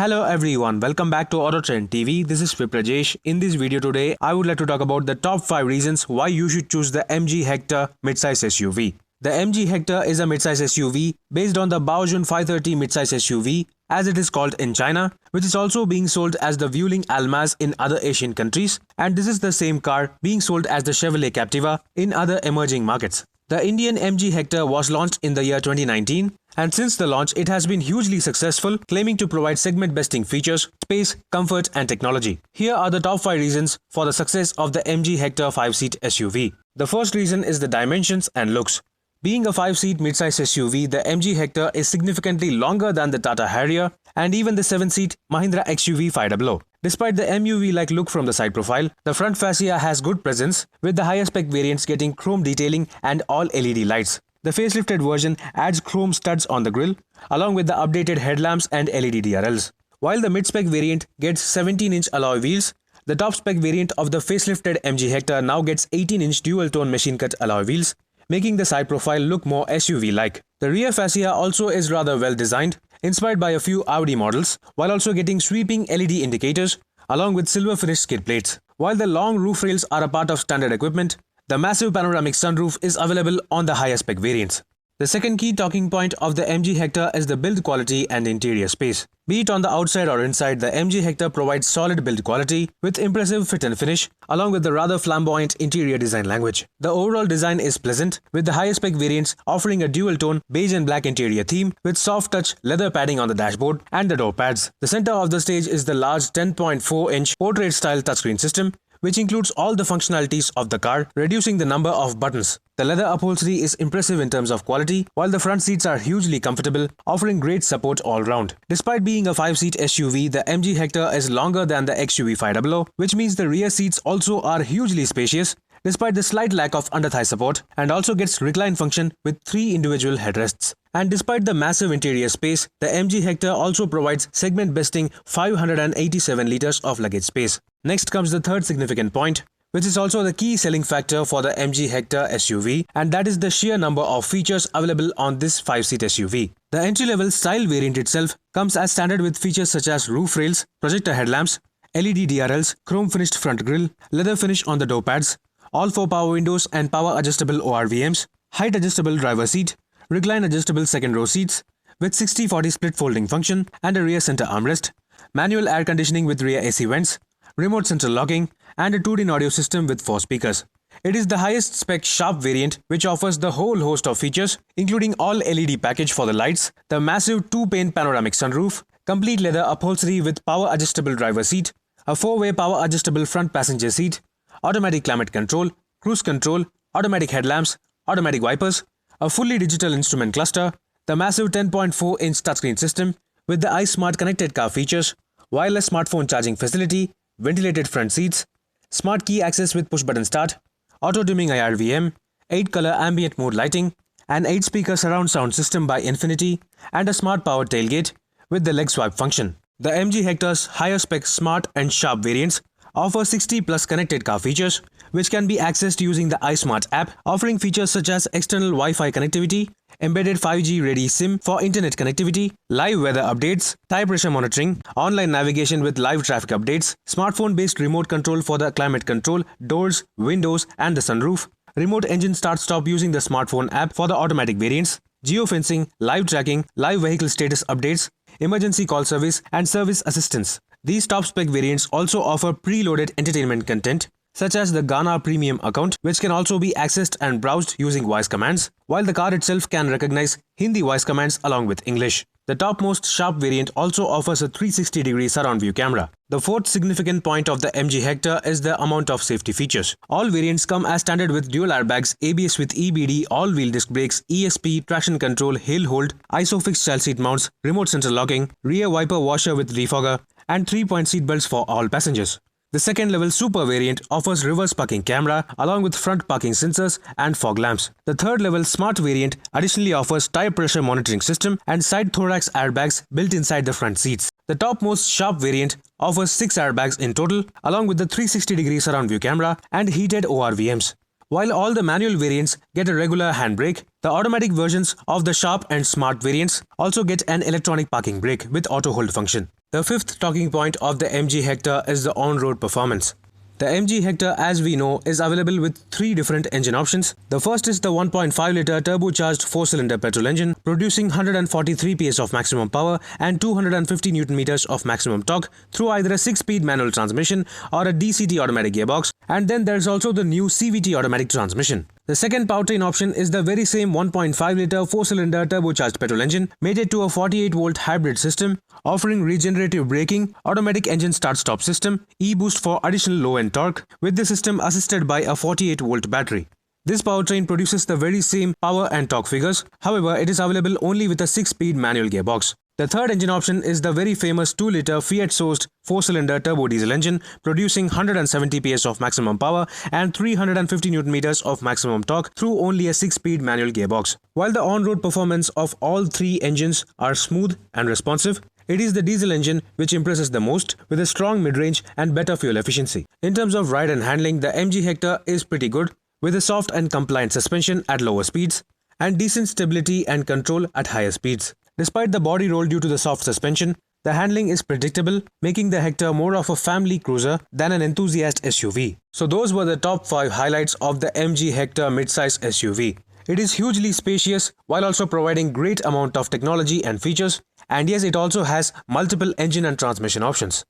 Hello everyone, welcome back to AutoTrend TV. This is Viprajesh. In this video today, I would like to talk about the top 5 reasons why you should choose the MG Hector midsize SUV. The MG Hector is a midsize SUV based on the Baojun 530 midsize SUV, as it is called in China, which is also being sold as the Wuling Almaz in other Asian countries, and this is the same car being sold as the Chevrolet Captiva in other emerging markets. The Indian MG Hector was launched in the year 2019, and since the launch it has been hugely successful, claiming to provide segment-besting features, space, comfort and technology. Here are the top 5 reasons for the success of the MG Hector 5-seat SUV. The first reason is the dimensions and looks. Being a 5-seat midsize SUV, the MG Hector is significantly longer than the Tata Harrier and even the 7-seat Mahindra XUV 500. Despite the MUV-like look from the side profile, the front fascia has good presence, with the higher spec variants getting chrome detailing and all LED lights. The facelifted version adds chrome studs on the grille, along with the updated headlamps and LED DRLs. While the mid-spec variant gets 17-inch alloy wheels, the top-spec variant of the facelifted MG Hector now gets 18-inch dual-tone machine-cut alloy wheels, making the side profile look more SUV-like. The rear fascia also is rather well designed, inspired by a few Audi models, while also getting sweeping LED indicators along with silver finished skid plates. While the long roof rails are a part of standard equipment, the massive panoramic sunroof is available on the higher spec variants. The second key talking point of the MG Hector is the build quality and interior space. Be it on the outside or inside, the MG Hector provides solid build quality with impressive fit and finish, along with the rather flamboyant interior design language. The overall design is pleasant, with the higher spec variants offering a dual-tone beige and black interior theme with soft-touch leather padding on the dashboard and the door pads. The center of the stage is the large 10.4-inch portrait-style touchscreen system, which includes all the functionalities of the car, reducing the number of buttons. The leather upholstery is impressive in terms of quality, while the front seats are hugely comfortable, offering great support all round. Despite being a 5-seat SUV, the MG Hector is longer than the XUV 500, which means the rear seats also are hugely spacious, despite the slight lack of under-thigh support, and also gets recline function with 3 individual headrests. And despite the massive interior space, the MG Hector also provides segment-besting 587 liters of luggage space. Next comes the third significant point, which is also the key selling factor for the MG Hector SUV, and that is the sheer number of features available on this 5-seat SUV. The entry-level style variant itself comes as standard with features such as roof rails, projector headlamps, LED DRLs, chrome-finished front grille, leather finish on the door pads, all 4 power windows and power adjustable ORVMs, height adjustable driver seat, recline adjustable second row seats with 60/40 split folding function and a rear center armrest, manual air conditioning with rear AC vents, remote central locking and a 2-in audio system with 4 speakers. It is the highest spec Sharp variant which offers the whole host of features, including all LED package for the lights, the massive 2-pane panoramic sunroof, complete leather upholstery with power adjustable driver seat, a 4-way power adjustable front passenger seat, automatic climate control, cruise control, automatic headlamps, automatic wipers, a fully digital instrument cluster, the massive 10.4-inch touchscreen system with the iSmart connected car features, wireless smartphone charging facility, ventilated front seats, smart key access with push-button start, auto-dimming IRVM, 8-color ambient mode lighting, an 8-speaker surround sound system by Infinity, and a smart powered tailgate with the leg swipe function. The MG Hector's higher spec Smart and Sharp variants offer 60+ connected car features, which can be accessed using the iSmart app, offering features such as external Wi-Fi connectivity, embedded 5G ready SIM for internet connectivity, live weather updates, tire pressure monitoring, online navigation with live traffic updates, smartphone-based remote control for the climate control, doors, windows and the sunroof, remote engine start-stop using the smartphone app for the automatic variants, geofencing, live tracking, live vehicle status updates, emergency call service and service assistance. These top-spec variants also offer preloaded entertainment content, such as the Gaana Premium account, which can also be accessed and browsed using voice commands, while the car itself can recognize Hindi voice commands along with English. The topmost Sharp variant also offers a 360-degree surround view camera. The fourth significant point of the MG Hector is the amount of safety features. All variants come as standard with dual airbags, ABS with EBD, all-wheel disc brakes, ESP, traction control, hill hold, ISOFIX child seat mounts, remote central locking, rear wiper washer with defogger, and 3-point seat belts for all passengers. The second-level Super variant offers reverse parking camera along with front parking sensors and fog lamps. The third-level Smart variant additionally offers tire pressure monitoring system and side thorax airbags built inside the front seats. The topmost Sharp variant offers 6 airbags in total along with the 360-degree surround view camera and heated ORVMs. While all the manual variants get a regular handbrake, the automatic versions of the Sharp and Smart variants also get an electronic parking brake with auto hold function. The fifth talking point of the MG Hector is the on-road performance. The MG Hector, as we know, is available with three different engine options. The first is the 1.5-litre turbocharged 4-cylinder petrol engine, producing 143 PS of maximum power and 250 Nm of maximum torque through either a 6-speed manual transmission or a DCT automatic gearbox. And then there's also the new CVT automatic transmission. The second powertrain option is the very same 1.5-litre 4-cylinder turbocharged petrol engine, mated to a 48-volt hybrid system, offering regenerative braking, automatic engine start-stop system, e-boost for additional low-end torque, with the system assisted by a 48-volt battery. This powertrain produces the very same power and torque figures, however it is available only with a 6-speed manual gearbox. The third engine option is the very famous 2-litre Fiat-sourced 4-cylinder turbo diesel engine, producing 170 PS of maximum power and 350 Nm of maximum torque through only a 6-speed manual gearbox. While the on-road performance of all three engines are smooth and responsive, it is the diesel engine which impresses the most, with a strong mid-range and better fuel efficiency. In terms of ride and handling, the MG Hector is pretty good, with a soft and compliant suspension at lower speeds and decent stability and control at higher speeds. Despite the body roll due to the soft suspension, the handling is predictable, making the Hector more of a family cruiser than an enthusiast SUV. So those were the top 5 highlights of the MG Hector midsize SUV. It is hugely spacious while also providing great amount of technology and features, and yes, it also has multiple engine and transmission options.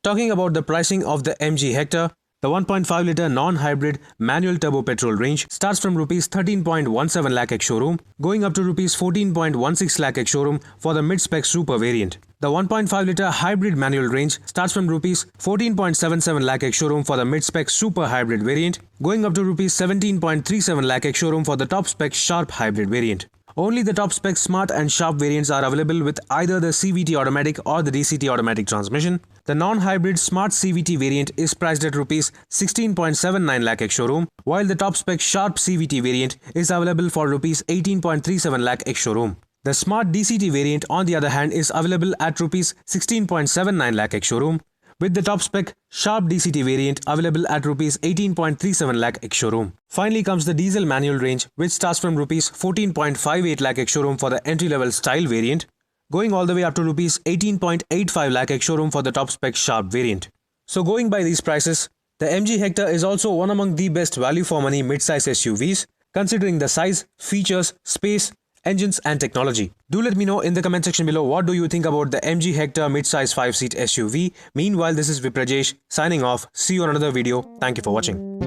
Talking about the pricing of the MG Hector, the 1.5-litre non-hybrid manual turbo petrol range starts from Rs 13.17 lakh ex-showroom, going up to Rs 14.16 lakh ex-showroom for the mid-spec super variant. The 1.5-litre hybrid manual range starts from Rs 14.77 lakh ex-showroom for the mid-spec super hybrid variant, going up to Rs 17.37 lakh ex-showroom for the top-spec sharp hybrid variant. Only the top-spec smart and sharp variants are available with either the CVT automatic or the DCT automatic transmission. The non-hybrid smart CVT variant is priced at Rs 16.79 lakh ex-showroom, while the top-spec sharp CVT variant is available for Rs 18.37 lakh ex-showroom. The smart DCT variant, on the other hand, is available at Rs 16.79 lakh ex-showroom, with the top-spec sharp DCT variant available at Rs 18.37 lakh ex-showroom. Finally comes the diesel manual range, which starts from Rs 14.58 lakh ex-showroom for the entry-level style variant, going all the way up to Rs 18.85 lakh ex-showroom for the top-spec sharp variant. So going by these prices, the MG Hector is also one among the best value-for-money mid-size SUVs, considering the size, features, space, engines and technology. Do let me know in the comment section below what do you think about the MG Hector mid-size 5-seat SUV. Meanwhile, this is Viprajesh signing off. See you on another video. Thank you for watching.